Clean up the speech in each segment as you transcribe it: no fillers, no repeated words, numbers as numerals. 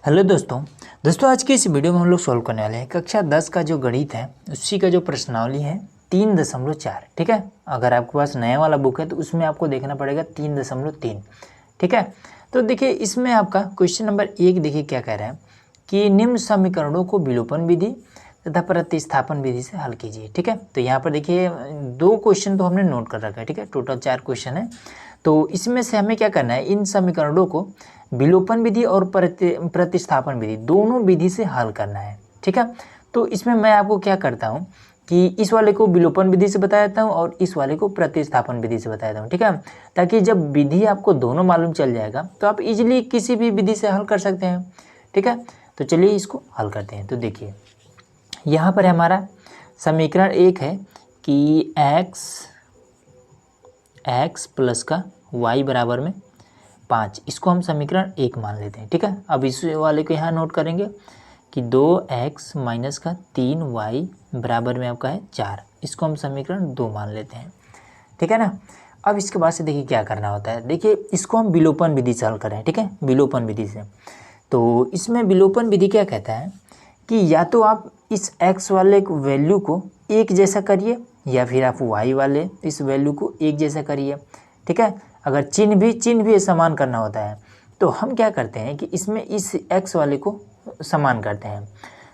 Hello दोस्तों आज की इस वीडियो में हम लोग सॉल्व करने वाले हैं कक्षा 10 का जो गणित है उसी का जो प्रश्नावली है 3.4। ठीक है, अगर आपके पास नया वाला बुक है तो उसमें आपको देखना पड़ेगा 3.3। ठीक है, तो देखिए इसमें आपका क्वेश्चन नंबर 1 देखिए क्या कह रहा है कि निम्न समीकरणों को विलोपन विधि तथा प्रतिस्थापन विधि से हल कीजिए। ठीक है, तो यहाँ पर देखिए 2 क्वेश्चन तो हमने नोट कर रखा है। ठीक है, टोटल 4 क्वेश्चन है। तो इसमें से हमें क्या करना है, इन समीकरणों को विलोपन विधि और प्रतिस्थापन विधि दोनों विधि से हल करना है। ठीक है, तो इसमें मैं आपको क्या करता हूँ कि इस वाले को विलोपन विधि से बता देता हूँ और इस वाले को प्रतिस्थापन विधि से बता देता हूँ। ठीक है, ताकि जब विधि आपको दोनों मालूम चल जाएगा तो आप इजीली किसी भी विधि से हल कर सकते हैं। ठीक है, तो चलिए इसको हल करते हैं। तो देखिए यहाँ पर हमारा समीकरण 1 है कि x प्लस का y बराबर में 5, इसको हम समीकरण 1 मान लेते हैं। ठीक है, अब इस वाले को यहाँ नोट करेंगे कि 2x माइनस का 3y बराबर में आपका है 4, इसको हम समीकरण 2 मान लेते हैं। ठीक है ना, अब इसके बाद से देखिए क्या करना होता है। देखिए इसको हम विलोपन विधि से हल कर रहे हैं। ठीक है, विलोपन विधि से, तो इसमें विलोपन विधि क्या कहता है कि या तो आप इस x वाले वैल्यू को एक जैसा करिए या फिर आप y वाले इस वैल्यू को एक जैसा करिए। ठीक है, अगर चिन्ह भी समान करना होता है तो हम क्या करते हैं कि इसमें इस x वाले को समान करते हैं।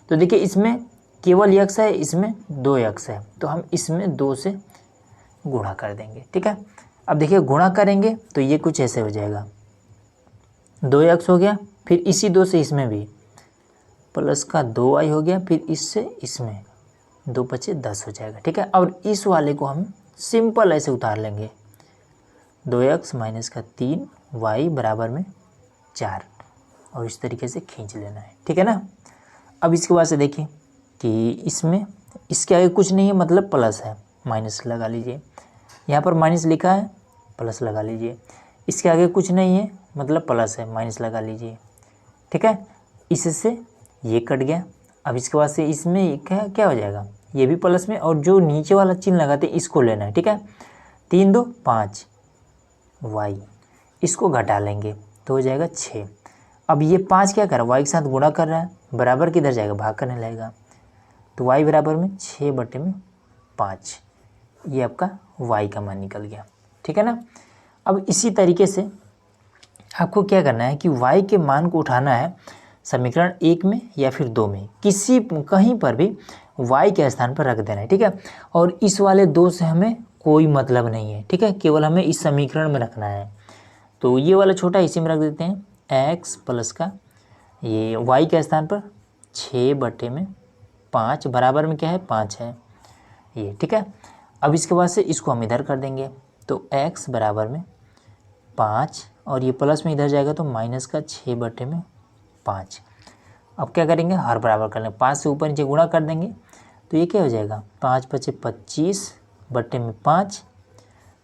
तो देखिए इसमें केवल x है, इसमें 2x है, तो हम इसमें 2 से गुणा कर देंगे। ठीक है, अब देखिए गुणा करेंगे तो ये कुछ ऐसे हो जाएगा, 2x हो गया, फिर इसी 2 से इसमें भी प्लस का 2y हो गया, फिर इससे इसमें 2 बचे 10 हो जाएगा। ठीक है, और इस वाले को हम सिंपल ऐसे उतार लेंगे, 2x माइनस का 3y बराबर में 4, और इस तरीके से खींच लेना है। ठीक है ना, अब इसके बाद से देखिए कि इसमें इसके आगे कुछ नहीं है, मतलब प्लस है, माइनस लगा लीजिए। यहाँ पर माइनस लिखा है, प्लस लगा लीजिए। इसके आगे कुछ नहीं है, मतलब प्लस है, माइनस लगा लीजिए। ठीक है, इससे ये कट गया। अब इसके बाद से इसमें क्या हो जाएगा, ये भी प्लस में, और जो नीचे वाला चिन्ह लगाते हैं इसको लेना है। ठीक है, 3 2 5 y, इसको घटा लेंगे तो हो जाएगा 6। अब ये 5 क्या कर रहा है, y के साथ गुणा कर रहा है, बराबर किधर जाएगा, भाग करने लगेगा, तो y बराबर में 6/5, ये आपका y का मान निकल गया। ठीक है ना, अब इसी तरीके से आपको क्या करना है कि y के मान को उठाना है समीकरण 1 में या फिर 2 में, कहीं पर भी y के स्थान पर रख देना है। ठीक है, और इस वाले 2 से हमें कोई मतलब नहीं है। ठीक है, केवल हमें इस समीकरण में रखना है। तो ये वाला छोटा इसी में रख देते हैं, x प्लस का ये y के स्थान पर 6/5 बराबर में क्या है, 5 है ये। ठीक है, अब इसके बाद से इसको हम इधर कर देंगे, तो x बराबर में 5, और ये प्लस में इधर जाएगा तो माइनस का 6/5। अब क्या करेंगे, हर बराबर कर लेंगे, 5 से ऊपर नीचे गुणा कर देंगे, तो ये क्या हो जाएगा, 5 बचे 25/5,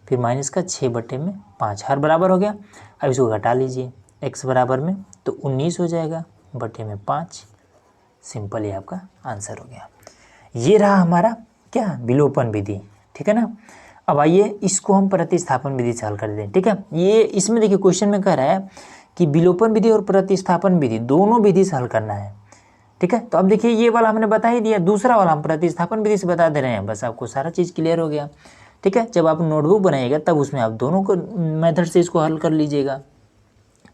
फिर माइनस का 6/5, हर बराबर हो गया। अब इसको घटा लीजिए, x बराबर में तो 19 हो जाएगा /5। सिंपल, ये आपका आंसर हो गया। ये रहा हमारा क्या, विलोपन विधि। ठीक है ना, अब आइए इसको हम प्रतिस्थापन विधि से हल कर दें। ठीक है, ये इसमें देखिए क्वेश्चन में कह रहा है कि विलोपन विधि और प्रतिस्थापन विधि दोनों विधि से हल करना है। ठीक है, तो अब देखिए ये वाला हमने बता ही दिया, दूसरा वाला हम प्रतिस्थापन विधि से बता दे रहे हैं, बस आपको सारा चीज़ क्लियर हो गया। ठीक है, जब आप नोटबुक बनाइएगा तब उसमें आप दोनों को मेथड से इसको हल कर लीजिएगा।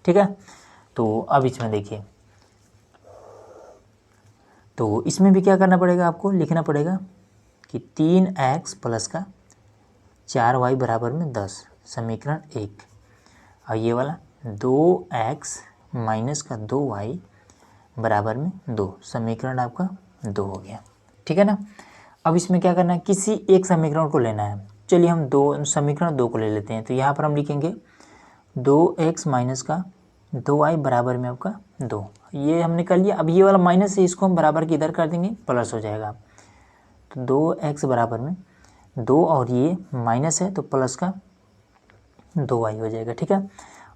ठीक है, तो अब इसमें देखिए, तो इसमें भी क्या करना पड़ेगा, आपको लिखना पड़ेगा कि 3x प्लस का 4y बराबर में 10, समीकरण 1, और ये वाला 2x माइनस का 2y बराबर में 2, समीकरण आपका 2 हो गया। ठीक है ना, अब इसमें क्या करना है, किसी एक समीकरण को लेना है। चलिए हम समीकरण 2 को ले लेते हैं। तो यहाँ पर हम लिखेंगे 2x माइनस का 2y बराबर में आपका 2, ये हमने कर लिया। अब ये वाला माइनस है, इसको हम बराबर की इधर कर देंगे, प्लस हो जाएगा, तो 2x बराबर में 2, और ये माइनस है तो प्लस का 2y हो जाएगा। ठीक है,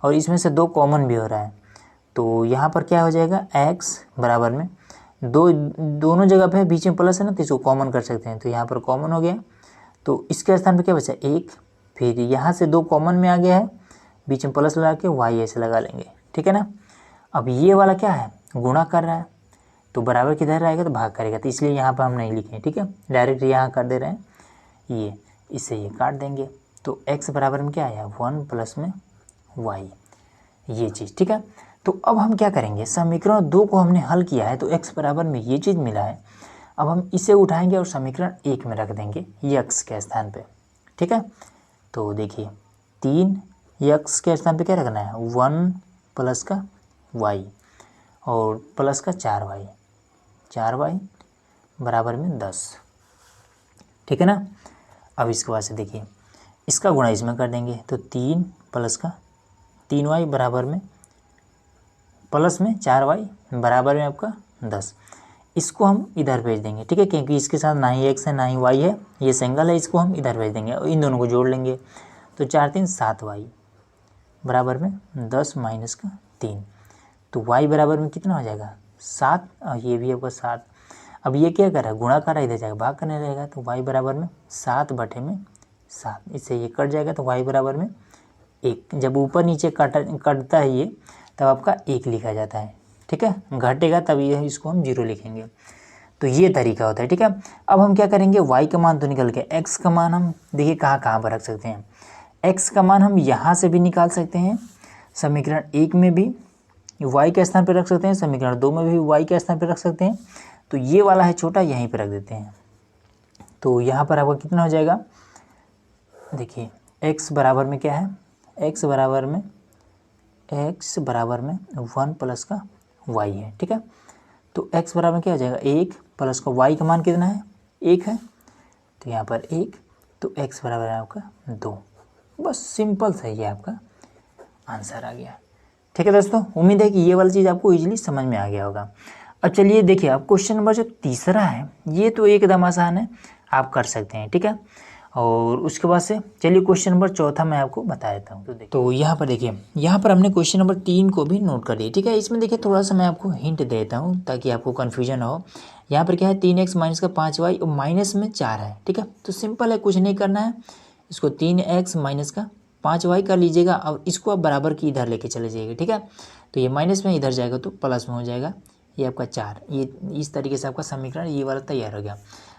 और इसमें से 2 कॉमन भी हो रहा है, तो यहाँ पर क्या हो जाएगा, x बराबर में दोनों जगह पे बीच में प्लस है ना, तो इसको कॉमन कर सकते हैं, तो यहाँ पर कॉमन हो गया, तो इसके स्थान पे क्या बचा, 1, फिर यहाँ से 2 कॉमन में आ गया है, बीच में प्लस लगा के y ऐसे लगा लेंगे। ठीक है ना, अब ये वाला क्या है, गुणा कर रहा है तो बराबर किधर रहेगा तो भाग करेगा, तो इसलिए यहाँ पर हम नहीं लिखे, ठीक है, डायरेक्ट यहाँ कर दे रहे हैं ये, इससे ये काट देंगे। तो x बराबर में क्या आया 1 प्लस में y, ये चीज़, ठीक है। तो अब हम क्या करेंगे, समीकरण 2 को हमने हल किया है तो x बराबर में ये चीज़ मिला है। अब हम इसे उठाएंगे और समीकरण 1 में रख देंगे x के स्थान पे, ठीक है। तो देखिए 3 x के स्थान पे क्या रखना है 1 प्लस का y और प्लस का 4y बराबर में 10, ठीक है ना। अब इसके बाद से देखिए इसका गुणा इसमें कर देंगे तो 3 प्लस का 3y बराबर में प्लस में 4y बराबर में आपका 10। इसको हम इधर भेज देंगे, ठीक है, क्योंकि इसके साथ ना ही x है ना ही y है, ये सिंगल है, इसको हम इधर भेज देंगे और इन दोनों को जोड़ लेंगे तो 4 3 7y बराबर में 10 माइनस का 3, तो y बराबर में कितना हो जाएगा 7, और ये भी आपका 7। अब ये क्या कर रहा है गुणा कर रहा है, इधर जाएगा भाग करने रहेगा तो y बराबर में 7/7, इससे ये कट जाएगा तो y बराबर में 1। जब ऊपर नीचे कटता है ये तब आपका 1 लिखा जाता है, ठीक है, घटेगा तब ये इसको हम 0 लिखेंगे। तो ये तरीका होता है, ठीक है। अब हम क्या करेंगे y का मान तो निकल के x का मान हम देखिए कहाँ पर रख सकते हैं, x का मान हम यहाँ से भी निकाल सकते हैं, समीकरण 1 में भी y के स्थान पर रख सकते हैं, समीकरण 2 में भी y के स्थान पर रख सकते हैं। तो ये वाला है छोटा, यहीं पर रख देते हैं, तो यहाँ पर आपका कितना हो जाएगा, देखिए x बराबर में क्या है, x बराबर में 1 प्लस का y है, ठीक है। तो x बराबर क्या हो जाएगा 1 प्लस का y का मान कितना है 1 है, तो यहाँ पर 1, तो x बराबर है आपका 2। बस सिंपल सा ये आपका आंसर आ गया, ठीक है दोस्तों। उम्मीद है कि ये वाली चीज़ आपको इजीली समझ में आ गया होगा। अब चलिए देखिए अब क्वेश्चन नंबर जो तीसरा है ये तो एकदम आसान है, आप कर सकते हैं, ठीक है। और उसके बाद से चलिए क्वेश्चन नंबर चौथा मैं आपको बता देता हूँ। तो यहाँ पर देखिए, यहाँ पर हमने क्वेश्चन नंबर 3 को भी नोट कर दिया, ठीक है। इसमें देखिए थोड़ा सा मैं आपको हिंट देता हूँ ताकि आपको कन्फ्यूजन हो। यहाँ पर क्या है 3x माइनस का 5y और माइनस में 4 है, ठीक है। तो सिंपल है, कुछ नहीं करना है, इसको 3x माइनस का 5y कर लीजिएगा और इसको आप बराबर की इधर लेके चले जाइएगा, ठीक है। तो ये माइनस में इधर जाएगा तो प्लस में हो जाएगा, ये आपका 4, ये इस तरीके से आपका समीकरण ये वाला तैयार हो गया।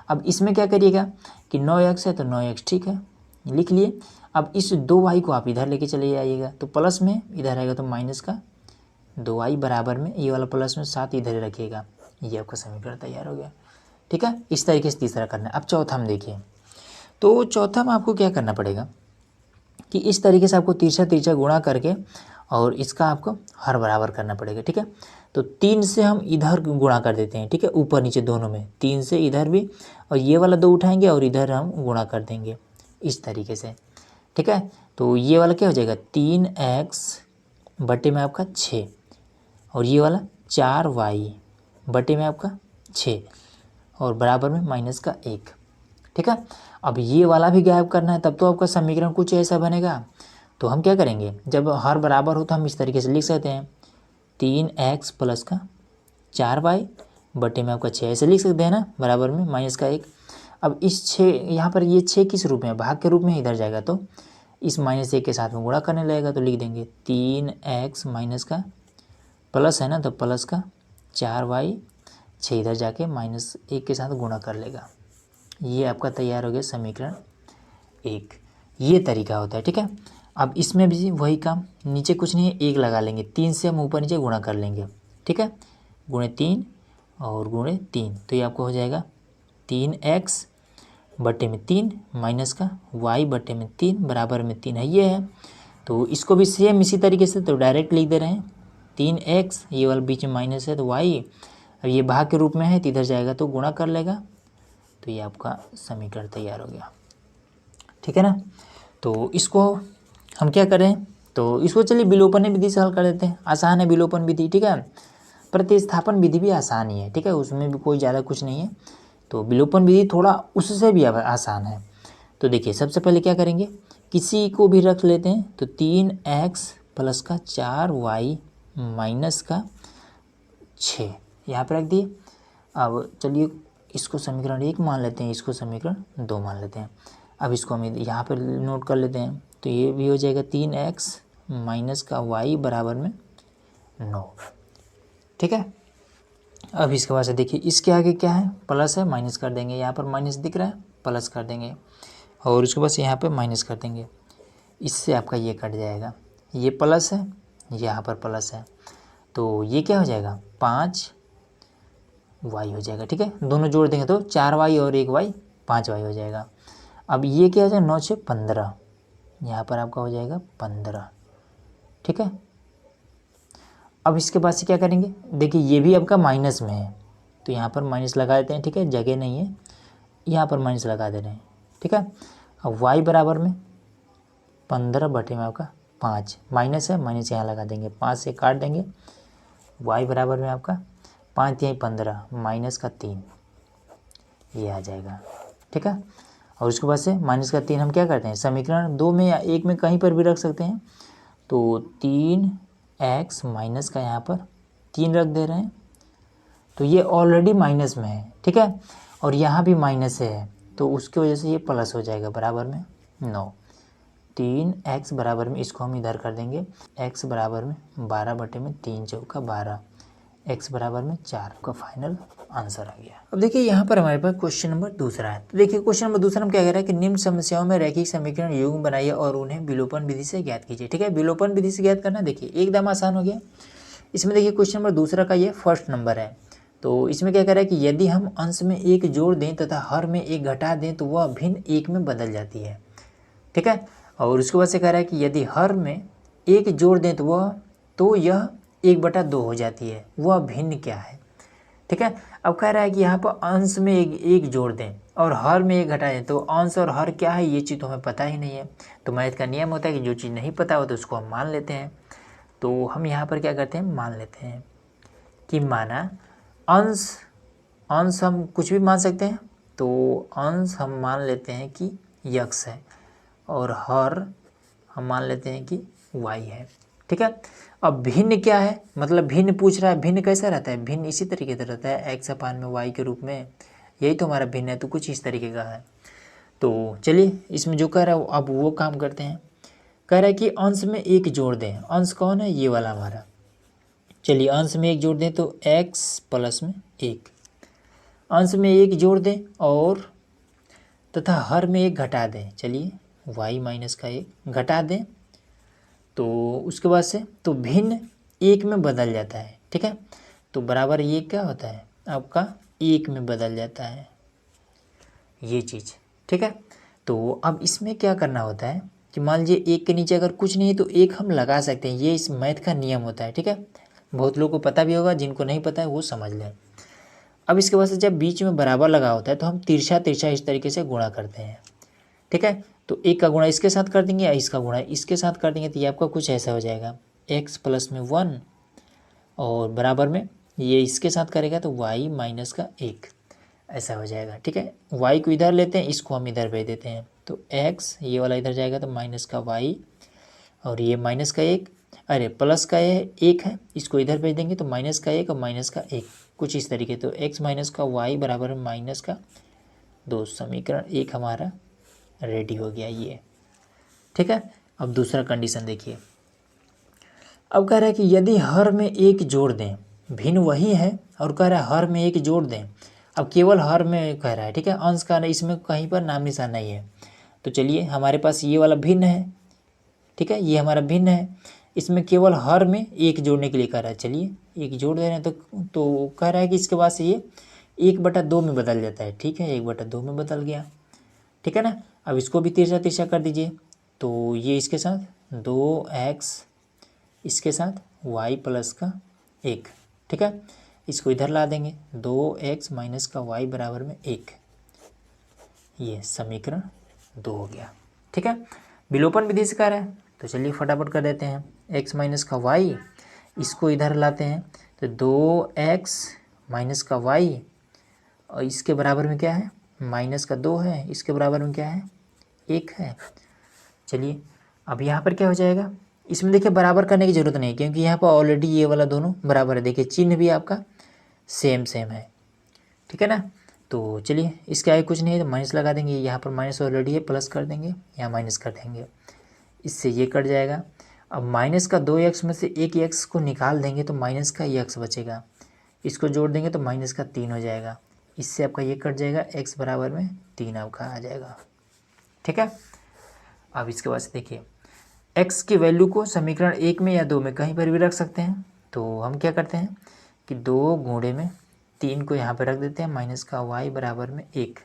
अब इसमें क्या करिएगा कि 9x है तो 9x, ठीक है, लिख लिए। अब इस 2y को आप इधर लेके चले जाइएगा तो प्लस में इधर आएगा तो माइनस का 2y बराबर में ये वाला प्लस में 7 इधर रखिएगा, ये आपका समीकरण तैयार हो गया, ठीक है। इस तरीके से तीसरा करना है। अब चौथा में देखिए, तो चौथा में आपको क्या करना पड़ेगा कि इस तरीके से आपको तिरछा गुणा करके और इसका आपको हर बराबर करना पड़ेगा, ठीक है। तो 3 से हम इधर गुणा कर देते हैं, ठीक है, ऊपर नीचे दोनों में 3 से इधर भी, और ये वाला 2 उठाएंगे और इधर हम गुणा कर देंगे इस तरीके से, ठीक है। तो ये वाला क्या हो जाएगा 3x बटे में आपका 6 और ये वाला 4y बटे में आपका 6 और बराबर में माइनस का 1, ठीक है। अब ये वाला भी गायब करना है, तब तो आपका समीकरण कुछ ऐसा बनेगा। तो हम क्या करेंगे, जब हर बराबर हो तो हम इस तरीके से लिख सकते हैं 3x प्लस का 4y बटे में आपका 6, ऐसे लिख सकते हैं ना, बराबर में माइनस का 1। अब इस 6 यहाँ पर ये 6 किस रूप में, भाग के रूप में इधर जाएगा तो इस माइनस 1 के साथ में गुणा करने लगेगा, तो लिख देंगे 3x माइनस का प्लस है ना तो प्लस का 4y, 6 इधर जाके माइनस 1 के साथ गुणा कर लेगा, ये आपका तैयार हो गया समीकरण 1। ये तरीका होता है, ठीक है। अब इसमें भी वही काम, नीचे कुछ नहीं है 1 लगा लेंगे, 3 से हम ऊपर नीचे गुणा कर लेंगे, ठीक है, गुणे 3 और गुणे 3, तो ये आपको हो जाएगा 3x बटे में 3 माइनस का y बटे में 3 बराबर में 3 है, ये है। तो इसको भी सेम इसी तरीके से तो डायरेक्ट लिख दे रहे हैं 3x, ये वाला बीच में माइनस है तो y, अब ये भाग के रूप में है तो इधर जाएगा तो गुणा कर लेगा, तो ये आपका समीकरण तैयार हो गया, ठीक है ना। तो इसको हम क्या करें, तो इसको चलिए विलोपन विधि से हल कर देते हैं, आसान है विलोपन विधि, ठीक है। प्रतिस्थापन विधि भी आसान ही है, ठीक है, उसमें भी कोई ज़्यादा कुछ नहीं है। तो विलोपन विधि थोड़ा उससे भी आसान है। तो देखिए सबसे पहले क्या करेंगे, किसी को भी रख लेते हैं, तो 3x प्लस का 4y माइनस का 6 यहाँ पर रख दिए। अब चलिए इसको समीकरण 1 मान लेते हैं, इसको समीकरण 2 मान लेते हैं। अब इसको हम यहाँ पर नोट कर लेते हैं, तो ये भी हो जाएगा 3x माइनस का y बराबर में 9, ठीक है। अब इसके बाद से देखिए इसके आगे क्या है, प्लस है, माइनस कर देंगे, यहाँ पर माइनस दिख रहा है, प्लस कर देंगे, और उसके बाद से यहाँ पर माइनस कर देंगे, इससे आपका ये कट जाएगा, ये प्लस है, यहाँ पर प्लस है, तो ये क्या हो जाएगा 5y हो जाएगा। ठीक है, दोनों जोड़ देंगे तो 4y और 1y 5y हो जाएगा। अब ये क्या हो जाएगा 9 से 15, यहाँ पर आपका हो जाएगा 15। ठीक है, अब इसके बाद से क्या करेंगे, देखिए ये भी आपका माइनस में है तो यहाँ पर माइनस लगा देते हैं। ठीक है, जगह नहीं है, यहाँ पर माइनस लगा दे रहे हैं। ठीक है, अब y बराबर में 15 बटे में आपका 5, माइनस है, माइनस यहाँ लगा देंगे, 5 से काट देंगे, y बराबर में आपका 5 यहीं 15 माइनस का 3, ये आ जाएगा। ठीक है, और उसके बाद से माइनस का 3 हम क्या करते हैं, समीकरण 2 में या 1 में कहीं पर भी रख सकते हैं, तो 3x माइनस का यहाँ पर 3 रख दे रहे हैं, तो ये ऑलरेडी माइनस में है। ठीक है, और यहाँ भी माइनस है तो उसकी वजह से ये प्लस हो जाएगा, बराबर में 9। 3x बराबर में, इसको हम इधर कर देंगे, x बराबर में 12 बटे में 3 चौका 12, x बराबर में 4 का फाइनल आंसर आ गया। अब देखिए यहाँ पर हमारे पास क्वेश्चन नंबर दूसरा है। तो देखिए क्वेश्चन नंबर दूसरा हम क्या कह रहा है कि निम्न समस्याओं में रैखिक समीकरण युग्म बनाइए और उन्हें विलोपन विधि से ज्ञात कीजिए। ठीक है, विलोपन विधि से ज्ञात करना देखिए एकदम आसान हो गया। इसमें देखिए क्वेश्चन नंबर दूसरा का ये फर्स्ट नंबर है, तो इसमें क्या कह रहा है कि यदि हम अंश में 1 जोड़ दें तथा हर में 1 घटा दें तो वह भिन्न 1 में बदल जाती है। ठीक है, और उसके बाद से कह रहा है कि यदि हर में 1 जोड़ दें तो यह 1/2 हो जाती है, वह भिन्न क्या है। ठीक है, अब कह रहा है कि यहाँ पर अंश में एक जोड़ दें और हर में 1 घटा दें, तो अंश और हर क्या है ये चीज़ तो हमें पता ही नहीं है। तो मैथ का नियम होता है कि जो चीज़ नहीं पता हो तो उसको हम मान लेते हैं। तो हम यहाँ पर क्या करते हैं, मान लेते हैं कि माना अंश हम कुछ भी मान सकते हैं, तो अंश हम मान लेते हैं कि x है और हर हम मान लेते हैं कि y है। ठीक है, अब भिन्न क्या है, मतलब भिन्न पूछ रहा है, भिन्न कैसा रहता है, भिन्न इसी तरीके से रहता है x अपान में y के रूप में, यही तो हमारा भिन्न है, तो कुछ इस तरीके का है। तो चलिए इसमें जो कह रहा है अब वो काम करते हैं। कह रहा है कि अंश में 1 जोड़ दें, अंश कौन है, ये वाला हमारा। चलिए अंश में 1 जोड़ दें तो x प्लस में 1, अंश में 1 जोड़ दें और तथा हर में 1 घटा दें, चलिए y माइनस का 1 घटा दें, तो उसके बाद से तो भिन्न 1 में बदल जाता है। ठीक है, तो बराबर ये क्या होता है आपका 1 में बदल जाता है ये चीज़। ठीक है, तो अब इसमें क्या करना होता है कि मान लीजिए 1 के नीचे अगर कुछ नहीं है तो 1 हम लगा सकते हैं, ये इस मैथ का नियम होता है। ठीक है, बहुत लोगों को पता भी होगा, जिनको नहीं पता है वो समझ लें। अब इसके बाद से जब बीच में बराबर लगा होता है तो हम तिरछा तिरछा इस तरीके से गुणा करते हैं। ठीक है, तो 1 का गुणा इसके साथ कर देंगे या इसका गुणा इसके साथ कर देंगे, तो ये आपका कुछ ऐसा हो जाएगा x प्लस में 1 और बराबर में ये इसके साथ करेगा तो y माइनस का 1 ऐसा हो जाएगा। ठीक है, y को इधर लेते हैं, इसको हम इधर भेज देते हैं, तो x ये वाला इधर जाएगा तो माइनस का y और ये माइनस का 1, अरे प्लस का ये 1 है, इसको इधर भेज देंगे तो माइनस का 1 और माइनस का 1 कुछ इस तरीके, तो x माइनस का y बराबर है माइनस का 2। समीकरण 1 हमारा रेडी हो गया ये। ठीक है, अब दूसरा कंडीशन देखिए। अब कह रहा है कि यदि हर में 1 जोड़ दें, भिन्न वही है और कह रहा है हर में 1 जोड़ दें, अब केवल हर में कह रहा है। ठीक है, अंश का इसमें कहीं पर नाम निशान नहीं है, तो चलिए हमारे पास ये वाला भिन्न है। ठीक है, ये हमारा भिन्न है, इसमें केवल हर में 1 जोड़ने के लिए कह रहा है, चलिए 1 जोड़ दे रहे हैं, तो कह रहा है कि इसके बाद से ये 1/2 में बदल जाता है। ठीक है, 1/2 में बदल गया। ठीक है ना, अब इसको भी तिरछा तिरछा कर दीजिए, तो ये इसके साथ 2x इसके साथ y प्लस का 1। ठीक है, इसको इधर ला देंगे, 2x माइनस का y बराबर में 1, ये समीकरण 2 हो गया। ठीक है, विलोपन विधि से कह रहा है, तो चलिए फटाफट कर देते हैं। x माइनस का y इसको इधर लाते हैं तो 2x माइनस का y और इसके बराबर में क्या है माइनस का 2 है, इसके बराबर में क्या है 1 है। चलिए अब यहाँ पर क्या हो जाएगा, इसमें देखिए बराबर करने की ज़रूरत नहीं क्योंकि यहाँ पर ऑलरेडी ये वाला दोनों बराबर है। देखिए चिन्ह भी आपका सेम है। ठीक है ना, तो चलिए इसके आगे कुछ नहीं है तो माइनस लगा देंगे, यहाँ पर माइनस ऑलरेडी है, प्लस कर देंगे, यहाँ माइनस कर देंगे, इससे ये कट जाएगा। अब माइनस का 2x में से 1 x को निकाल देंगे तो माइनस का x बचेगा, इसको जोड़ देंगे तो माइनस का 3 हो जाएगा, इससे आपका ये कट जाएगा, x बराबर में 3 आपका आ जाएगा। ठीक है, अब इसके बाद से देखिए x की वैल्यू को समीकरण 1 में या 2 में कहीं पर भी रख सकते हैं। तो हम क्या करते हैं कि 2 गुणे में 3 को यहाँ पर रख देते हैं, माइनस का y बराबर में 1,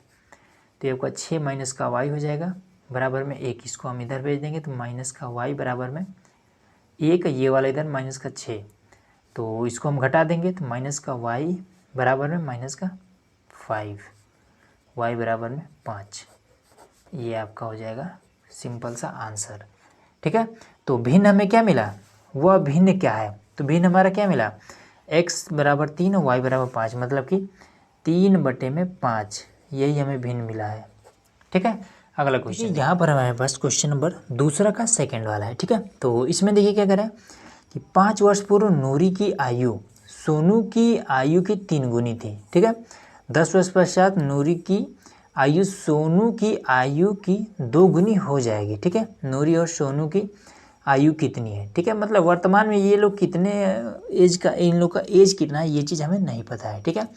तो ये आपका 6 माइनस का y हो जाएगा बराबर में 1। इसको हम इधर भेज देंगे तो माइनस का y बराबर में 1, ये वाला इधर माइनस का 6, तो इसको हम घटा देंगे तो माइनस का y बराबर में माइनस का 5, y बराबर में 5, ये आपका हो जाएगा सिंपल सा आंसर। ठीक है, तो भिन्न हमें क्या मिला, वह भिन्न क्या है, तो भिन्न हमारा क्या मिला, x बराबर 3 और y बराबर 5, मतलब कि 3/5, यही हमें भिन्न मिला है। ठीक है, अगला क्वेश्चन यहाँ पर हमारे पास क्वेश्चन नंबर दूसरा का सेकंड वाला है। ठीक है, तो इसमें देखिए क्या करें कि 5 वर्ष पूर्व नूरी की आयु सोनू की आयु की 3 गुनी थी। ठीक है, 10 वर्ष पश्चात नूरी की आयु सोनू की आयु की 2 गुनी हो जाएगी। ठीक है, नूरी और सोनू की आयु कितनी है। ठीक है, मतलब वर्तमान में ये लोग कितने एज का, इन लोग का एज कितना है, ये चीज़ हमें नहीं पता है। ठीक है,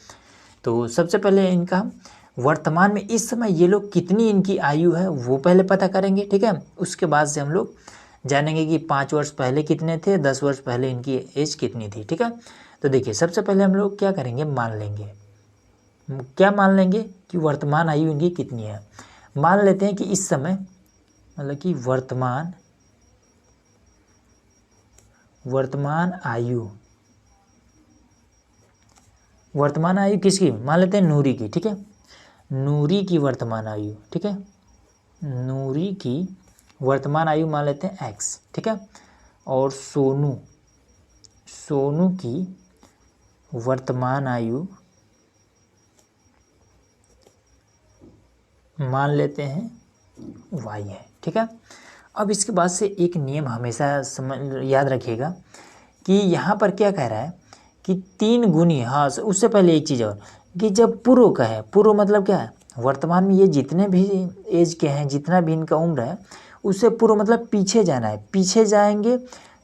तो सबसे पहले इनका हम वर्तमान में इस समय ये लोग कितनी इनकी आयु है वो पहले पता करेंगे। ठीक है, उसके बाद से हम लोग जानेंगे कि 5 वर्ष पहले कितने थे, 10 वर्ष पहले इनकी एज कितनी थी। ठीक है, तो देखिए सबसे पहले हम लोग क्या करेंगे, मान लेंगे, क्या मान लेंगे कि वर्तमान आयु इनकी कितनी है। मान लेते हैं कि इस समय मतलब कि वर्तमान आयु किसकी, मान लेते हैं नूरी की। ठीक है, नूरी की वर्तमान आयु, ठीक है, नूरी की वर्तमान आयु मान लेते हैं x। ठीक है, और सोनू की वर्तमान आयु मान लेते हैं y है। ठीक है, अब इसके बाद से एक नियम हमेशा याद रखिएगा कि यहाँ पर क्या कह रहा है कि 3 गुनी, हाँ उससे पहले एक चीज़ और कि जब पूर्व का है, पूर्व मतलब क्या है, वर्तमान में ये जितने भी एज के हैं, जितना भी इनका उम्र है, उससे पूर्व मतलब पीछे जाना है, पीछे जाएंगे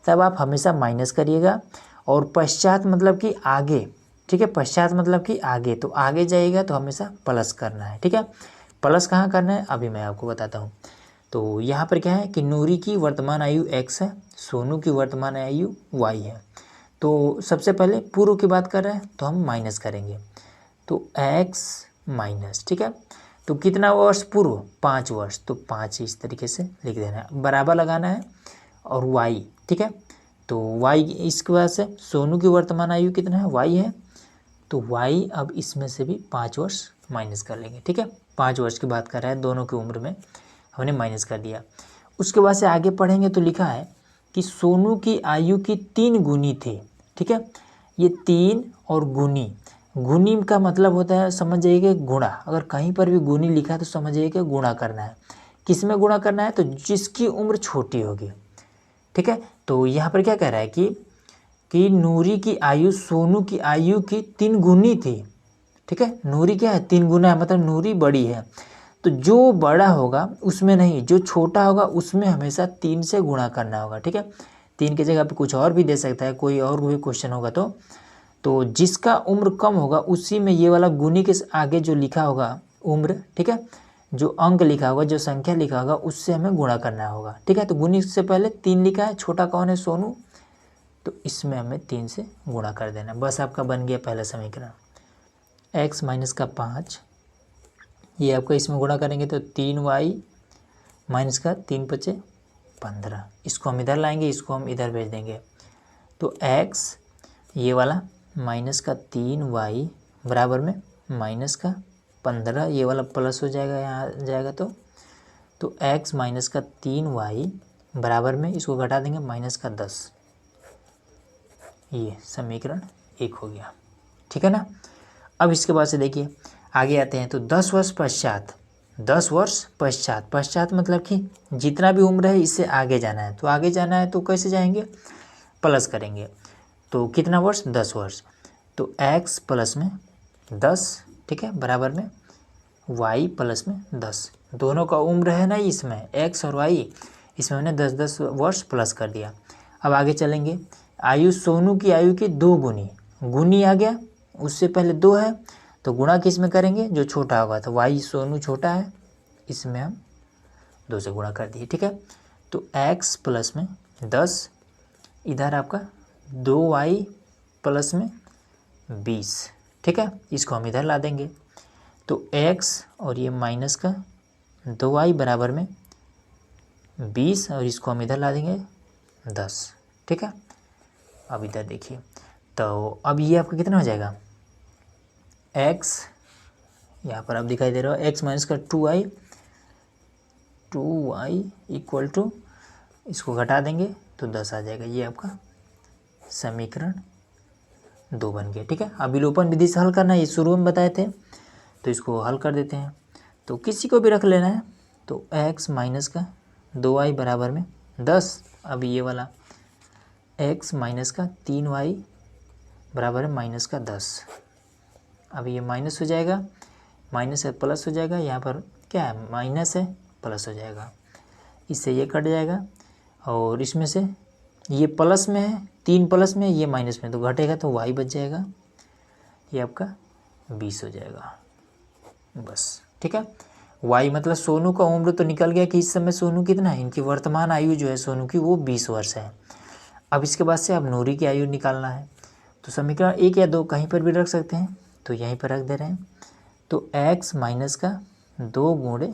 तब आप हमेशा माइनस करिएगा, और पश्चात मतलब कि आगे। ठीक है, पश्चात मतलब कि आगे, तो आगे जाइएगा तो हमेशा प्लस करना है। ठीक है, प्लस कहाँ करना है अभी मैं आपको बताता हूँ। तो यहाँ पर क्या है कि नूरी की वर्तमान आयु x है, सोनू की वर्तमान आयु y है। तो सबसे पहले पूर्व की बात कर रहे हैं तो हम माइनस करेंगे, तो x माइनस। ठीक है, तो कितना वर्ष पूर्व, 5 वर्ष, तो 5 इस तरीके से लिख देना है, बराबर लगाना है, और y। ठीक है, तो y इसके बाद से सोनू की वर्तमान आयु कितना है, y है, तो y अब इसमें से भी 5 वर्ष माइनस कर लेंगे। ठीक है, 5 वर्ष की बात कर रहा है, दोनों की उम्र में हमने माइनस कर दिया। उसके बाद से आगे पढ़ेंगे तो लिखा है कि सोनू की आयु की 3 गुनी थी। ठीक है, ये 3 और गुनी का मतलब होता है, समझ जाइए गुणा, अगर कहीं पर भी गुनी लिखा है तो समझ जाइए कि गुणा करना है। किस में गुणा करना है, तो जिसकी उम्र छोटी होगी। ठीक है, तो यहाँ पर क्या कह रहा है कि नूरी की आयु सोनू की आयु की 3 गुनी थी। ठीक है, नूरी क्या है, 3 गुना है, मतलब नूरी बड़ी है, तो जो बड़ा होगा उसमें नहीं, जो छोटा होगा उसमें हमेशा 3 से गुणा करना होगा। ठीक है, 3 की जगह पे कुछ और भी दे सकता है, कोई और भी क्वेश्चन होगा तो जिसका उम्र कम होगा उसी में ये वाला गुनी के आगे जो लिखा होगा उम्र, ठीक है, जो अंक लिखा होगा, जो संख्या लिखा होगा, उससे हमें गुणा करना होगा। ठीक है, तो गुनी से पहले 3 लिखा है, छोटा कौन है, सोनू, तो इसमें हमें 3 से गुणा कर देना, बस आपका बन गया पहला समीकरण। x माइनस का 5, ये आपका इसमें गुणा करेंगे तो 3y माइनस का 3 × 15, इसको हम इधर लाएंगे, इसको हम इधर भेज देंगे, तो x ये वाला माइनस का 3y बराबर में माइनस का 15, ये वाला प्लस हो जाएगा, यहाँ आ जाएगा तो x माइनस का 3y बराबर में इसको घटा देंगे माइनस का 10, ये समीकरण 1 हो गया। ठीक है ना, अब इसके बाद से देखिए आगे आते हैं, तो 10 वर्ष पश्चात मतलब कि जितना भी उम्र है इससे आगे जाना है, तो आगे जाना है तो कैसे जाएंगे, प्लस करेंगे, तो कितना वर्ष, 10 वर्ष, तो x प्लस में 10, ठीक है, बराबर में y प्लस में 10, दोनों का उम्र है ना इसमें, x और y, इसमें हमने 10-10 वर्ष प्लस कर दिया। अब आगे चलेंगे, आयु सोनू की आयु की 2 गुनी आ गया, उससे पहले 2 है तो गुणा किस में करेंगे, जो छोटा होगा। तो y सोनू छोटा है, इसमें हम 2 से गुणा कर दिए, ठीक है। तो x प्लस में 10, इधर आपका 2y प्लस में 20, ठीक है। इसको हम इधर ला देंगे तो x और ये माइनस का 2y बराबर में 20 और इसको हम इधर ला देंगे 10, ठीक है। अब इधर देखिए, तो अब ये आपका कितना हो जाएगा, x यहाँ पर अब दिखाई दे रहा है x माइनस का 2y इक्वल टू, इसको घटा देंगे तो 10 आ जाएगा। ये आपका समीकरण 2 बन गया, ठीक है। अब विलोपन विधि से हल करना है, ये शुरू में बताए थे, तो इसको हल कर देते हैं। तो किसी को भी रख लेना है, तो x माइनस का 2y बराबर में 10, अब ये वाला x माइनस का 3y बराबर है माइनस का 10। अब ये माइनस हो जाएगा, माइनस है प्लस हो जाएगा, यहाँ पर क्या है माइनस है प्लस हो जाएगा, इससे ये कट जाएगा और इसमें से ये प्लस में है, 3 प्लस में, ये माइनस में, तो घटेगा तो y बच जाएगा, ये आपका 20 हो जाएगा बस, ठीक है। y मतलब सोनू का उम्र तो निकल गया कि इस समय सोनू कितना है, इनकी वर्तमान आयु जो है सोनू की वो 20 वर्ष है। अब इसके बाद से अब नूरी की आयु निकालना है, तो समीकरण 1 या 2 कहीं पर भी रख सकते हैं, तो यहीं पर रख दे रहे हैं। तो x माइनस का 2 गुणे,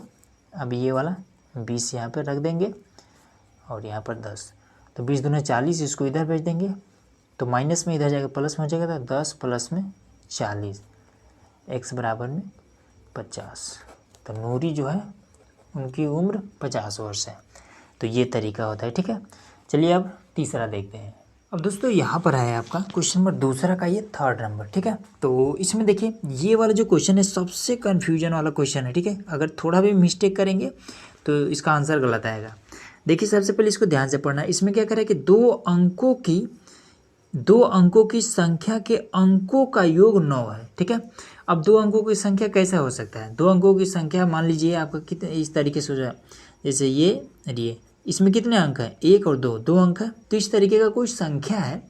अब ये वाला 20 यहाँ पर रख देंगे और यहाँ पर 10, तो 20 दूनी 40, इसको इधर भेज देंगे तो माइनस में इधर जाएगा प्लस में हो जाएगा, तो 10 प्लस में 40, x बराबर में 50। तो नूरी जो है उनकी उम्र 50 वर्ष है। तो ये तरीका होता है, ठीक है। चलिए अब तीसरा देखते हैं। अब दोस्तों यहाँ पर है आपका क्वेश्चन नंबर दूसरा का ये 3rd नंबर, ठीक है। तो इसमें देखिए ये वाला जो क्वेश्चन है सबसे कन्फ्यूजन वाला क्वेश्चन है, ठीक है। अगर थोड़ा भी मिस्टेक करेंगे तो इसका आंसर गलत आएगा। देखिए सबसे पहले इसको ध्यान से पढ़ना है। इसमें क्या करें कि दो अंकों की संख्या के अंकों का योग 9 है, ठीक है। अब 2 अंकों की संख्या कैसा हो सकता है, 2 अंकों की संख्या मान लीजिए आपका कितने इस तरीके से हो जाए, जैसे ये इसमें कितने अंक हैं, 1 और 2 अंक है। तो इस तरीके का कोई संख्या है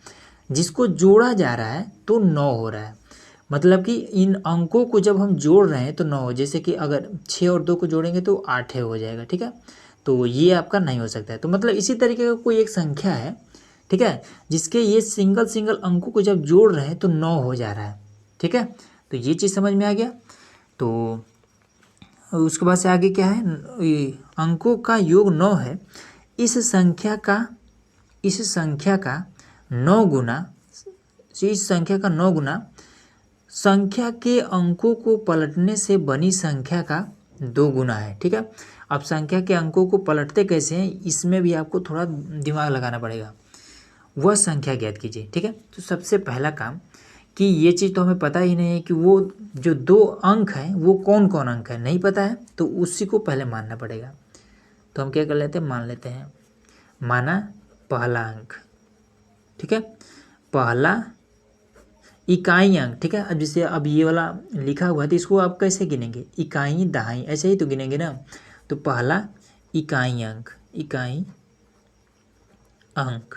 जिसको जोड़ा जा रहा है तो 9 हो रहा है, मतलब कि इन अंकों को जब हम जोड़ रहे हैं तो 9, जैसे कि अगर 6 और 2 को जोड़ेंगे तो 8 हो जाएगा, ठीक है। तो ये आपका नहीं हो सकता है। तो मतलब इसी तरीके का कोई एक संख्या है, ठीक है, जिसके ये सिंगल अंकों को जब जोड़ रहे हैं तो 9 हो जा रहा है, ठीक है। तो ये चीज़ समझ में आ गया। तो उसके बाद से आगे क्या है, अंकों का योग 9 है, इस संख्या का 9 गुना, इस संख्या का 9 गुना संख्या के अंकों को पलटने से बनी संख्या का 2 गुना है, ठीक है। अब संख्या के अंकों को पलटते कैसे हैं, इसमें भी आपको थोड़ा दिमाग लगाना पड़ेगा। वह संख्या ज्ञात कीजिए, ठीक है। तो सबसे पहला काम कि ये चीज़ तो हमें पता ही नहीं है कि वो जो 2 अंक हैं वो कौन कौन अंक है, नहीं पता है, तो उसी को पहले मानना पड़ेगा। तो हम क्या कर लेते हैं, मान लेते हैं, माना पहला अंक, ठीक है, पहला इकाई अंक, ठीक है। अब जैसे अब ये वाला लिखा हुआ है तो इसको आप कैसे गिनेंगे, इकाई दहाई ऐसे ही तो गिनेंगे ना। तो पहला इकाई अंक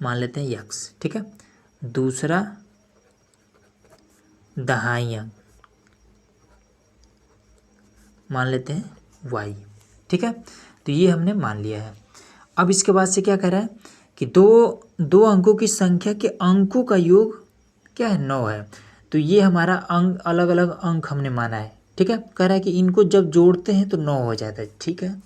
मान लेते हैं x, ठीक है। दूसरा दहाई अंक मान लेते हैं y, ठीक है। तो ये हमने मान लिया है। अब इसके बाद से क्या कह रहा है कि दो अंकों की संख्या के अंकों का योग क्या है, 9 है। तो ये हमारा अंक, अलग अलग अंक हमने माना है, ठीक है। कह रहा है कि इनको जब जोड़ते हैं तो 9 हो जाता है, ठीक है।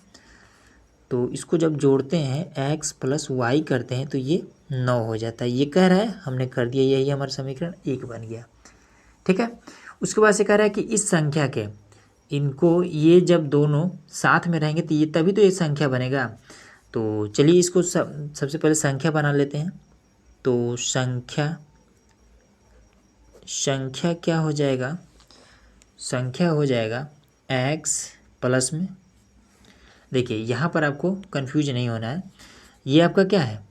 तो इसको जब जोड़ते हैं x प्लस वाई करते हैं तो ये 9 हो जाता है, ये कह रहा है, हमने कर दिया, यही हमारा समीकरण 1 बन गया, ठीक है। उसके बाद से कह रहा है कि इस संख्या के, इनको ये जब दोनों साथ में रहेंगे तो ये तभी तो एक संख्या बनेगा। तो चलिए इसको सबसे पहले संख्या बना लेते हैं। तो संख्या क्या हो जाएगा, संख्या हो जाएगा x प्लस में, देखिए यहाँ पर आपको कंफ्यूज नहीं होना है, ये आपका क्या है,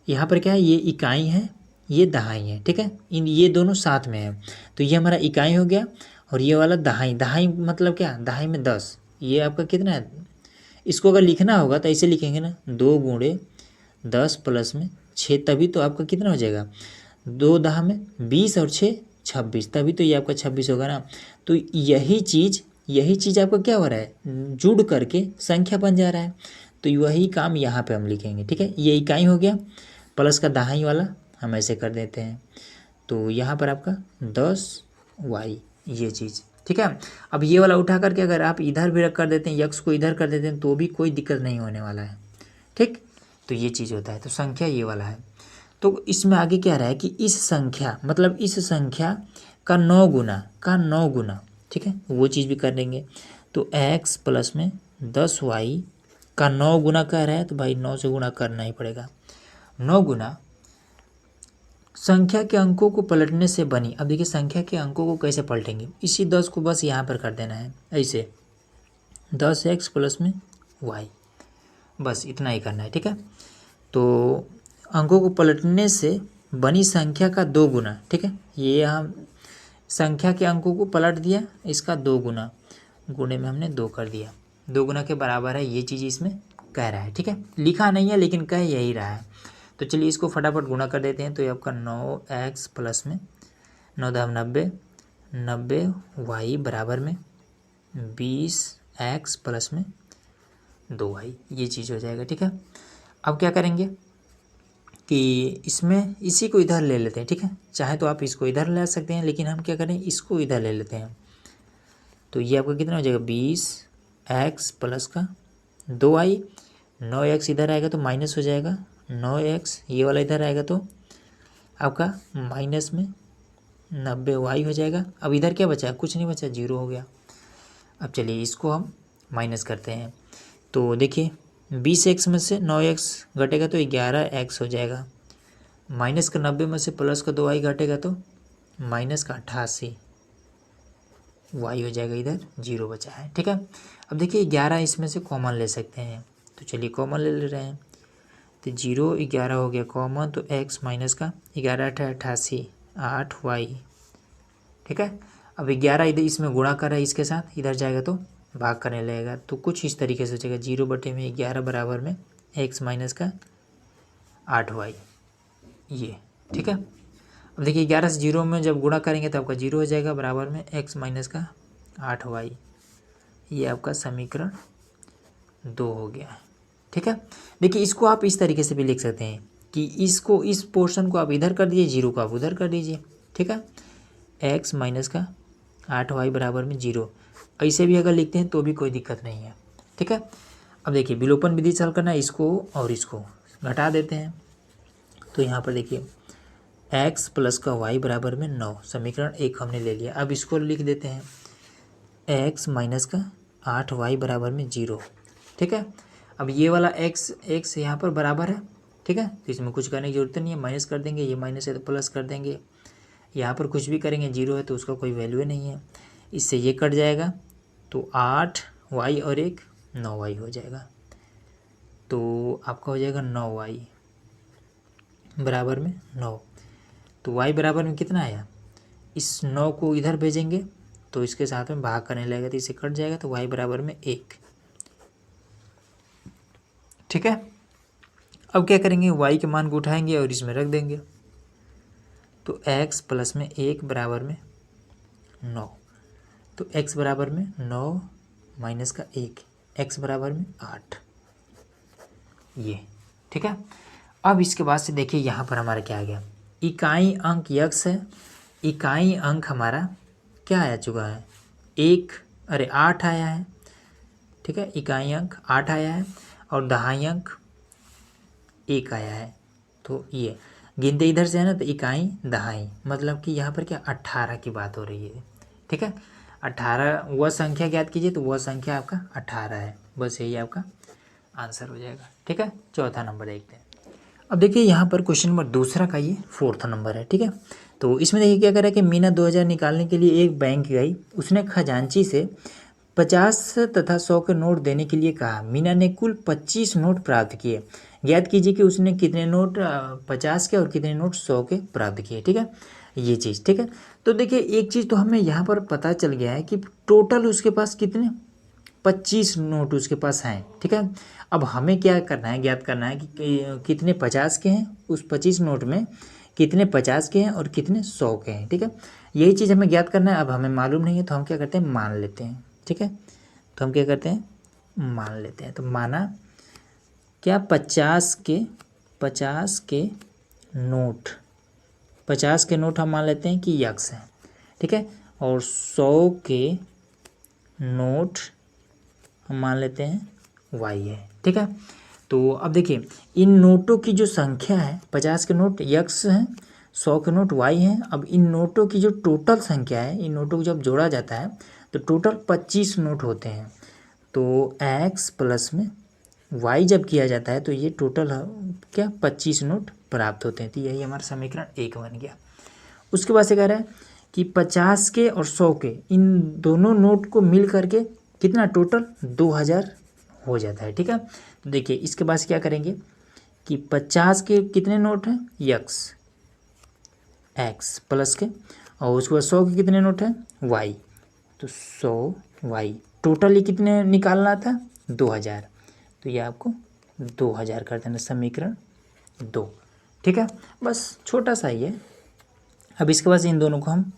यहाँ पर क्या है, ये इकाई है, ये दहाई है, ठीक है। ये दोनों साथ में है तो ये हमारा इकाई हो गया, और ये वाला दहाई मतलब क्या, दहाई में 10, ये आपका कितना है, इसको अगर लिखना होगा तो ऐसे लिखेंगे ना, 2 गुणे 10 प्लस में 6, तभी तो आपका कितना हो जाएगा, 2 दहा में 20 और 6 26, तभी तो ये आपका 26 होगा ना। तो यही चीज़ आपका क्या हो रहा है, जुड़ करके संख्या बन जा रहा है। तो वही काम यहाँ पे हम लिखेंगे, ठीक है। ये इकाई हो गया, प्लस का दहाई वाला हम ऐसे कर देते हैं। तो यहाँ पर आपका 10y ये चीज़, ठीक है। अब ये वाला उठा करके अगर आप इधर भी रख कर देते हैं, यक्स को इधर कर देते हैं, तो भी कोई दिक्कत नहीं होने वाला है, ठीक। तो ये चीज़ होता है। तो संख्या ये वाला है। तो इसमें आगे क्या रहा है कि इस संख्या मतलब इस संख्या का 9 गुना, ठीक है, वो चीज़ भी कर देंगे। तो x प्लस में 10y का 9 गुना कह रहा है, तो भाई 9 से गुणा करना ही पड़ेगा। 9 गुना संख्या के अंकों को पलटने से बनी। अब देखिए संख्या के अंकों को कैसे पलटेंगे, इसी 10 को बस यहाँ पर कर देना है ऐसे, 10x प्लस में y, बस इतना ही करना है, ठीक है। तो अंकों को पलटने से बनी संख्या का 2 गुना, ठीक है। ये हम संख्या के अंकों को पलट दिया, इसका 2 गुना, गुणे में हमने 2 कर दिया, 2 गुना के बराबर है, ये चीज़ इसमें कह रहा है, ठीक है। लिखा नहीं है लेकिन कह यही रहा है। तो चलिए इसको फटाफट गुणा कर देते हैं। तो ये आपका 9x प्लस में 9 दम 90 y बराबर में 20x प्लस में 2y, ये चीज़ हो जाएगा, ठीक है। अब क्या करेंगे कि इसमें इसी को इधर ले लेते हैं, ठीक है। चाहे तो आप इसको इधर ले सकते हैं, लेकिन हम क्या करें, इसको इधर ले लेते हैं। तो ये आपका कितना हो जाएगा, 20x प्लस का 2y, 9x इधर आएगा तो माइनस हो जाएगा, 9x ये वाला इधर आएगा तो आपका माइनस में 90y हो जाएगा। अब इधर क्या बचा, कुछ नहीं बचा, 0 हो गया। अब चलिए इसको हम माइनस करते हैं। तो देखिए 20x में से 9x घटेगा तो 11x हो जाएगा, माइनस का 90 में से प्लस का 2y घटेगा तो माइनस का 88y हो जाएगा, इधर 0 बचा है, ठीक है। अब देखिए 11 इसमें से कॉमन ले सकते हैं, तो चलिए कॉमन ले रहे हैं। तो 0 11 हो गया कॉमन, तो x माइनस का 11 88 8y, ठीक है। अब 11 इधर इसमें गुणा कर रहा है, इसके साथ इधर जाएगा तो भाग करने लगेगा, तो कुछ इस तरीके से हो जाएगा, 0/11 बराबर में x माइनस का 8y, ये, ठीक है। अब देखिए 11 से 0 में जब गुणा करेंगे तो आपका 0 हो जाएगा, बराबर में x माइनस का 8y, ये आपका समीकरण 2 हो गया, ठीक है। देखिए इसको आप इस तरीके से भी लिख सकते हैं कि इसको, इस पोर्शन को आप इधर कर दीजिए, 0 को आप उधर कर दीजिए, ठीक है। x माइनस का 8y बराबर में 0, ऐसे भी अगर लिखते हैं तो भी कोई दिक्कत नहीं है, ठीक है। अब देखिए विलोपन विधि से हल करना है, इसको और इसको घटा देते हैं। तो यहाँ पर देखिए x प्लस का y बराबर में 9, समीकरण 1 हमने ले लिया। अब इसको लिख देते हैं x माइनस का 8y बराबर में 0, ठीक है। अब ये वाला x यहाँ पर बराबर है, ठीक है, तो इसमें कुछ करने की जरूरत नहीं है, माइनस कर देंगे, ये माइनस है तो प्लस कर देंगे, यहाँ पर कुछ भी करेंगे 0 है तो उसका कोई वैल्यू नहीं है, इससे ये कट जाएगा, तो 8y और एक 9y हो जाएगा। तो आपका हो जाएगा 9y बराबर में 9, तो y बराबर में कितना आया, इस 9 को इधर भेजेंगे तो इसके साथ में भाग करने लगेगा, तो इसे कट जाएगा, तो y बराबर में 1, ठीक है। अब क्या करेंगे, y के मान को उठाएंगे और इसमें रख देंगे, तो x प्लस में 1 बराबर में 9, तो x बराबर में 9 माइनस का 1, x बराबर में 8, ये, ठीक है। अब इसके बाद से देखिए यहाँ पर हमारा क्या आ गया, इकाई अंक x है, इकाई अंक हमारा क्या आया चुका है, 8 आया है, ठीक है। इकाई अंक 8 आया है और दहाई अंक 1 आया है। तो ये गिनते इधर से है ना, तो इकाई दहाई मतलब कि यहाँ पर क्या 18 की बात हो रही है, ठीक है। 18 वह संख्या ज्ञात कीजिए, तो वह संख्या आपका 18 है, बस यही आपका आंसर हो जाएगा, ठीक है। चौथा नंबर देखते हैं। अब देखिए यहाँ पर क्वेश्चन नंबर दूसरा का ये 4th नंबर है, ठीक है। तो इसमें देखिए क्या कर रहा है कि मीना 2000 निकालने के लिए एक बैंक गई, उसने खजांची से 50 तथा 100 के नोट देने के लिए कहा। मीना ने कुल 25 नोट प्राप्त किए, ज्ञात कीजिए कि उसने कितने नोट 50 के और कितने नोट 100 के प्राप्त किए, ठीक है, ये चीज़, ठीक है। तो देखिए एक चीज़ तो हमें यहाँ पर पता चल गया है कि टोटल उसके पास कितने 25 नोट उसके पास हैं, ठीक है। अब हमें क्या करना है, ज्ञात करना है कि कितने 50 के हैं, उस 25 नोट में कितने 50 के हैं और कितने 100 के हैं। ठीक है, यही चीज़ हमें ज्ञात करना है। अब हमें मालूम नहीं है तो हम क्या करते हैं, मान लेते हैं। ठीक है, तो हम क्या करते हैं, मान लेते हैं। तो माना क्या, 50 के नोट, 50 के नोट हम मान लेते हैं कि यक्स हैं। ठीक है, और 100 के नोट हम मान लेते हैं वाई है। ठीक है, तो अब देखिए इन नोटों की जो संख्या है, 50 के नोट यक्स हैं, 100 के नोट वाई हैं। अब इन नोटों की जो टोटल संख्या है, इन नोटों को जब जोड़ा जाता है तो टोटल 25 नोट होते हैं। तो एक्स प्लस में वाई जब किया जाता है तो ये टोटल क्या 25 नोट प्राप्त होते हैं। तो यही हमारा समीकरण 1 बन गया। उसके बाद से कह रहा है कि 50 के और 100 के इन दोनों नोट को मिल करके कितना टोटल 2000 हो जाता है। ठीक है, तो देखिए इसके बाद क्या करेंगे कि 50 के कितने नोट हैं, यक्स एक्स प्लस के, और उसके बाद 100 के कितने नोट हैं, वाई, तो 100 वाई टोटल ये कितने निकालना था, 2000। तो ये आपको 2000 कर देना, समीकरण 2। ठीक है, बस छोटा सा ही है। अब इसके बाद इन दोनों को हम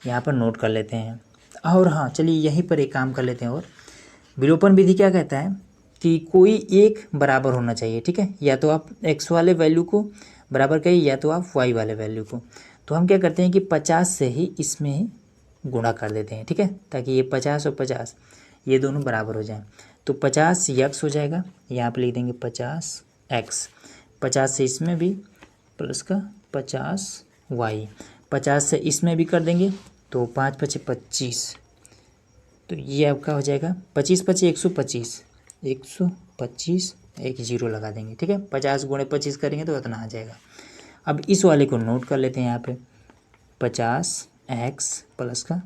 यहाँ पर नोट कर लेते हैं। और हाँ चलिए यहीं पर एक काम कर लेते हैं। और विलोपन विधि क्या कहता है कि कोई एक बराबर होना चाहिए। ठीक है, या तो आप x वाले वैल्यू को बराबर करिए या तो आप y वाले वैल्यू को। तो हम क्या करते हैं कि 50 से ही इसमें ही गुणा कर देते हैं। ठीक है, ताकि ये 50 और 50 ये दोनों बराबर हो जाएं। तो 50 x हो जाएगा, यहाँ पर लिख देंगे 50x, 50 से इसमें भी प्लस का 50y, 50 से इसमें भी कर देंगे तो 5 × 5 = 25। तो ये आपका हो जाएगा 25 × 5 = 125, 125 एक जीरो लगा देंगे। ठीक है, 50 × 25 करेंगे तो इतना आ जाएगा। अब इस वाले को नोट कर लेते हैं यहाँ पे, 50x प्लस का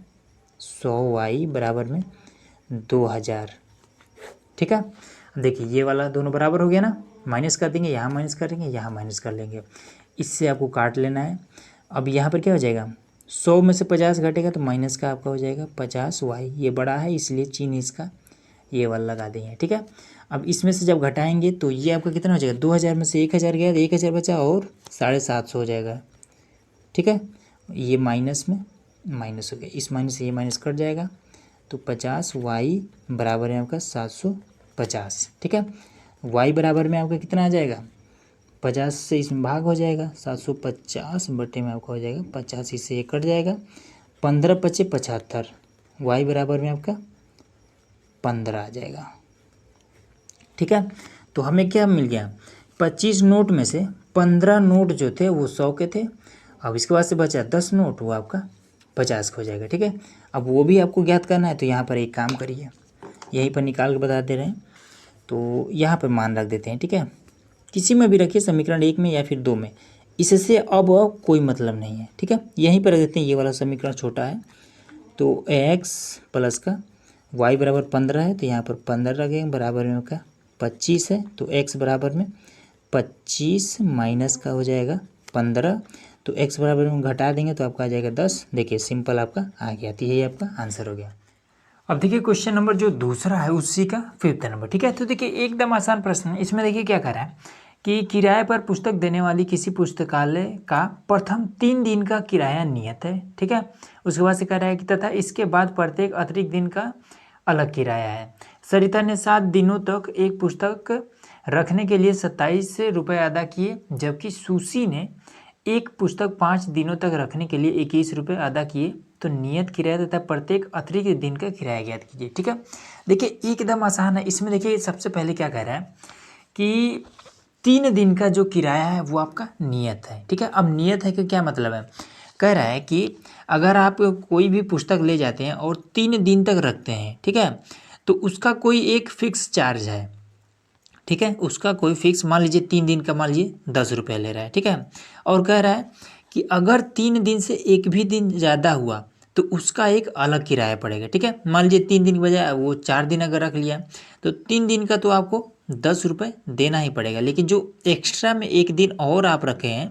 100y बराबर में 2000। ठीक है, देखिए ये वाला दोनों बराबर हो गया ना, माइनस कर देंगे, यहाँ माइनस करेंगे, यहाँ माइनस कर लेंगे, इससे आपको काट लेना है। अब यहाँ पर क्या हो जाएगा, 100 में से 50 घटेगा तो माइनस का आपका हो जाएगा 50y, ये बड़ा है इसलिए चिन्ह इसका ये वाला लगा देंगे। ठीक है, अब इसमें से जब घटाएंगे तो ये आपका कितना हो जाएगा, 2000 में से 1000 गया तो 1000 बचा और 750 हो जाएगा। ठीक है, ये माइनस में माइनस हो गया, इस माइनस से ये माइनस कट जाएगा, तो 50y बराबर है आपका 750। ठीक है, y बराबर में आपका कितना आ जाएगा, 50 से इसमें भाग हो जाएगा, 750 बटे में आपका हो जाएगा 85 से ये कट जाएगा, 15 × 5 = 75, y बराबर में आपका 15 आ जाएगा। ठीक है, तो हमें क्या मिल गया, 25 नोट में से 15 नोट जो थे वो 100 के थे। अब इसके बाद से बचा 10 नोट, वो आपका 50 का हो जाएगा। ठीक है, अब वो भी आपको ज्ञात करना है। तो यहाँ पर एक काम करिए, यहीं पर निकाल के बता दे रहे हैं। तो यहाँ पर मान रख देते हैं। ठीक है, किसी में भी रखिए, समीकरण 1 में या फिर 2 में, इससे अब कोई मतलब नहीं है। ठीक है, यहीं पर रख देते हैं, ये वाला समीकरण छोटा है। तो x प्लस का y बराबर 15 है, तो यहाँ पर 15 रखेंगे, बराबर में का 25 है, तो x बराबर में 25 माइनस का हो जाएगा 15, तो x बराबर में घटा देंगे तो आपका आ जाएगा 10। देखिए सिंपल आपका आ गया, तो यही आपका आंसर हो गया। अब देखिए क्वेश्चन नंबर जो दूसरा है उसी का 5th नंबर। ठीक है, तो देखिए एकदम आसान प्रश्न है। इसमें देखिए क्या कह रहा है कि किराए पर पुस्तक देने वाली किसी पुस्तकालय का प्रथम 3 दिन का किराया नियत है। ठीक है, उसके बाद से कह रहा है कि तथा इसके बाद प्रत्येक अतिरिक्त दिन का अलग किराया है। सरिता ने 7 दिनों तक एक पुस्तक रखने के लिए 27 रुपये अदा किए, जबकि सुशी ने एक पुस्तक 5 दिनों तक रखने के लिए 21 रुपये अदा किए। तो नियत किराया तथा प्रत्येक अतिरिक्त दिन का किराया ज्ञात कीजिए। ठीक है, देखिए एकदम आसान है। इसमें देखिए सबसे पहले क्या कह रहा है कि 3 दिन का जो किराया है वो आपका नियत है। ठीक है, अब नियत है कि क्या मतलब है, कह रहा है कि अगर आप कोई भी पुस्तक ले जाते हैं और 3 दिन तक रखते हैं, ठीक है, तो उसका कोई एक फिक्स चार्ज है। ठीक है, उसका कोई फिक्स, मान लीजिए 3 दिन का मान लीजिए 10 रुपये ले रहा है। ठीक है, और कह रहा है कि अगर 3 दिन से एक भी दिन ज़्यादा हुआ तो उसका एक अलग किराया पड़ेगा। ठीक है, मान लीजिए 3 दिन के बजाय वो 4 दिन अगर रख लिया तो 3 दिन का तो आपको 10 रुपये देना ही पड़ेगा, लेकिन जो एक्स्ट्रा में 1 दिन और आप रखे हैं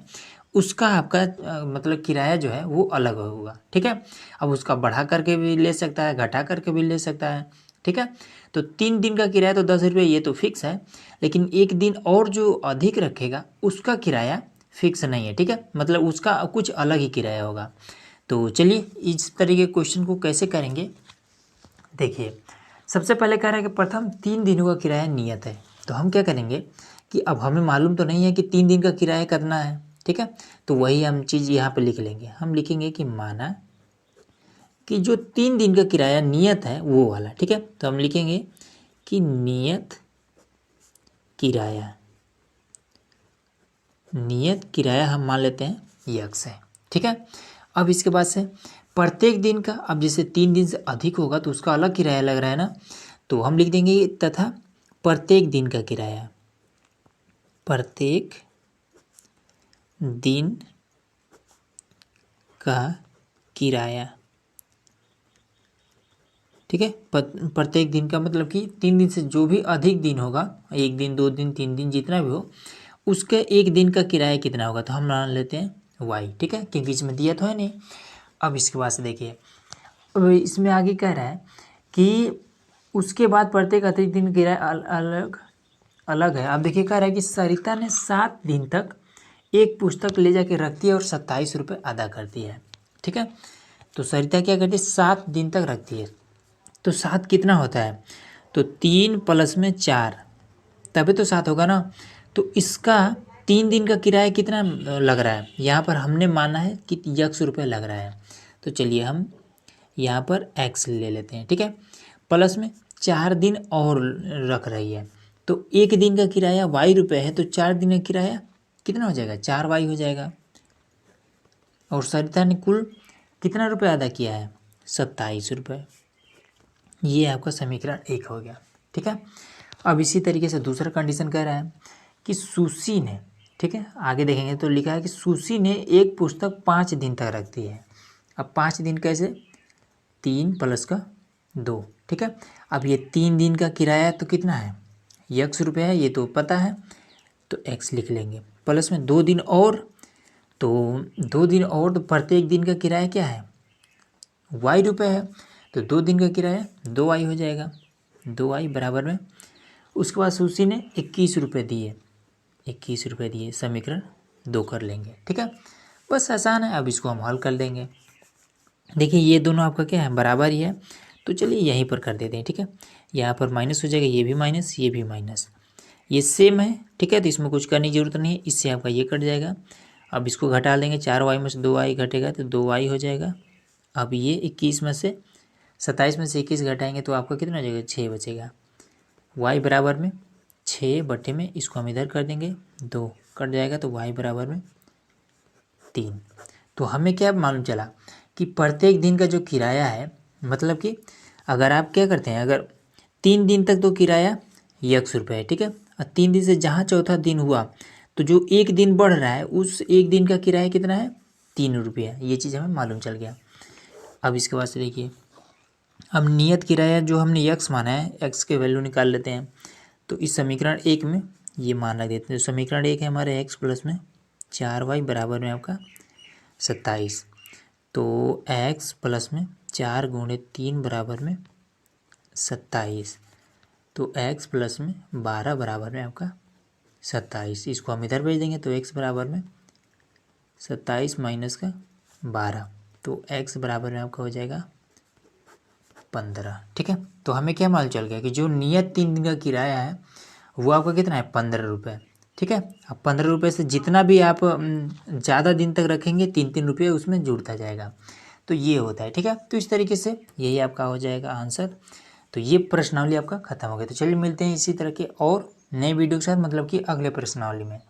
उसका आपका मतलब किराया जो है वो अलग होगा। ठीक है, अब उसका बढ़ा करके भी ले सकता है, घटा करके भी ले सकता है। ठीक है, तो 3 दिन का किराया तो 10 रुपये ये तो फिक्स है, लेकिन 1 दिन और जो अधिक रखेगा उसका किराया फिक्स नहीं है, ठीक है, मतलब उसका कुछ अलग ही किराया होगा। तो चलिए इस तरीके के क्वेश्चन को कैसे करेंगे, देखिए सबसे पहले कह रहा है कि प्रथम 3 दिनों का किराया नियत है। तो हम क्या करेंगे कि अब हमें मालूम तो नहीं है कि 3 दिन का किराया करना है, ठीक है, तो वही हम चीज़ यहाँ पे लिख लेंगे। हम लिखेंगे कि माना कि जो 3 दिन का किराया नियत है वो वाला, ठीक है, तो हम लिखेंगे कि नियत किराया हम मान लेते हैं यक्स है, ठीक है। अब इसके बाद से प्रत्येक दिन का, अब जैसे 3 दिन से अधिक होगा तो उसका अलग किराया लग रहा है ना, तो हम लिख देंगे तथा प्रत्येक दिन का किराया, प्रत्येक दिन का किराया, ठीक है। प्रत्येक दिन का मतलब कि 3 दिन से जो भी अधिक दिन होगा, 1 दिन 2 दिन 3 दिन जितना भी हो, उसके 1 दिन का किराया कितना होगा, तो हम मान लेते हैं वाई, ठीक है, क्योंकि इसमें दिया तो है नहीं। अब इसके बाद से देखिए, अब इसमें आगे कह रहा है कि उसके बाद प्रत्येक अतिरिक्त दिन किराया अलग है। अब देखिए कह रहा है कि सरिता ने 7 दिन तक एक पुस्तक ले जाके रखती है और 27 रुपये अदा करती है, ठीक है। तो सरिता क्या करती है, 7 दिन तक रखती है, तो 7 कितना होता है, तो 3 प्लस में 4, तभी तो 7 होगा ना। तो इसका 3 दिन का किराया कितना लग रहा है, यहाँ पर हमने माना है कि यक्स रुपये लग रहा है, तो चलिए हम यहाँ पर एक्स ले लेते हैं, ठीक है। प्लस में 4 दिन और रख रही है, तो 1 दिन का किराया वाई रुपये है, तो 4 दिन का किराया कितना हो जाएगा, 4 वाई हो जाएगा। और सरिता ने कुल कितना रुपये अदा किया है, 27 रुपये। ये आपका समीकरण 1 हो गया, ठीक है। अब इसी तरीके से दूसरा कंडीशन कह रहा है कि सुशी ने, ठीक है, आगे देखेंगे तो लिखा है कि सुशी ने एक पुस्तक 5 दिन तक रखती है। अब 5 दिन कैसे, 3 प्लस का 2, ठीक है। अब ये 3 दिन का किराया तो कितना है, यक्स रुपये है, ये तो पता है, तो एक्स लिख लेंगे। प्लस में 2 दिन और, तो 2 दिन और, तो प्रत्येक दिन का किराया क्या है, वाई रुपये है, तो 2 दिन का किराया 2 वाई हो जाएगा, 2 वाई बराबर में, उसके बाद सुशी ने 21 रुपये दिए, 21 रुपये दिए, समीकरण 2 कर लेंगे, ठीक है। बस आसान है, अब इसको हम हल कर देंगे। देखिए ये दोनों आपका क्या है, बराबर ही है, तो चलिए यहीं पर कर देते हैं, ठीक है। यहाँ पर माइनस हो जाएगा, ये भी माइनस, ये भी माइनस, ये सेम है, ठीक है, तो इसमें कुछ करने की जरूरत नहीं है, इससे आपका ये कट जाएगा। अब इसको घटा लेंगे, 4 वाई में से 2 वाई घटेगा तो 2 वाई हो जाएगा। अब ये 21 में से 27 में से 21 घटाएंगे तो आपका कितना हो जाएगा, 6 बचेगा। वाई बराबर में 6 बटे में, इसको हम इधर कर देंगे, 2 कट जाएगा, तो वाई बराबर में 3। तो हमें क्या मालूम चला कि प्रत्येक दिन का जो किराया है, मतलब कि अगर आप क्या करते हैं, अगर 3 दिन तक तो किराया यक्स रुपये है, ठीक है, और 3 दिन से जहाँ चौथा दिन हुआ तो जो 1 दिन बढ़ रहा है उस 1 दिन का किराया कितना है, 3 रुपये। ये चीज़ हमें मालूम चल गया। अब इसके बाद से देखिए, अब नियत किराया जो हमने यक्स माना है, एक्स के वैल्यू निकाल लेते हैं, तो इस समीकरण 1 में ये मान रख देते हैं। तो समीकरण 1 है हमारे एक्स प्लस में 4 वाई बराबर में आपका 27, तो एक्स प्लस में 4 गुणे 3 बराबर में 27, तो एक्स प्लस में 12 बराबर में आपका 27। इसको हम इधर भेज देंगे, तो एक्स बराबर में 27 माइनस का 12, तो एक्स बराबर में आपका हो जाएगा 15, ठीक है। तो हमें क्या मालूम चल गया कि जो नियत 3 दिन का किराया है वो आपका कितना है, 15 रुपये, ठीक है। अब 15 रुपये से जितना भी आप ज़्यादा दिन तक रखेंगे 3-3 रुपये उसमें जुड़ता जाएगा, तो ये होता है, ठीक है। तो इस तरीके से यही आपका हो जाएगा आंसर। तो ये प्रश्नावली आपका खत्म हो गया। तो चलिए मिलते हैं इसी तरह के और नए वीडियो के साथ, मतलब कि अगले प्रश्नावली में।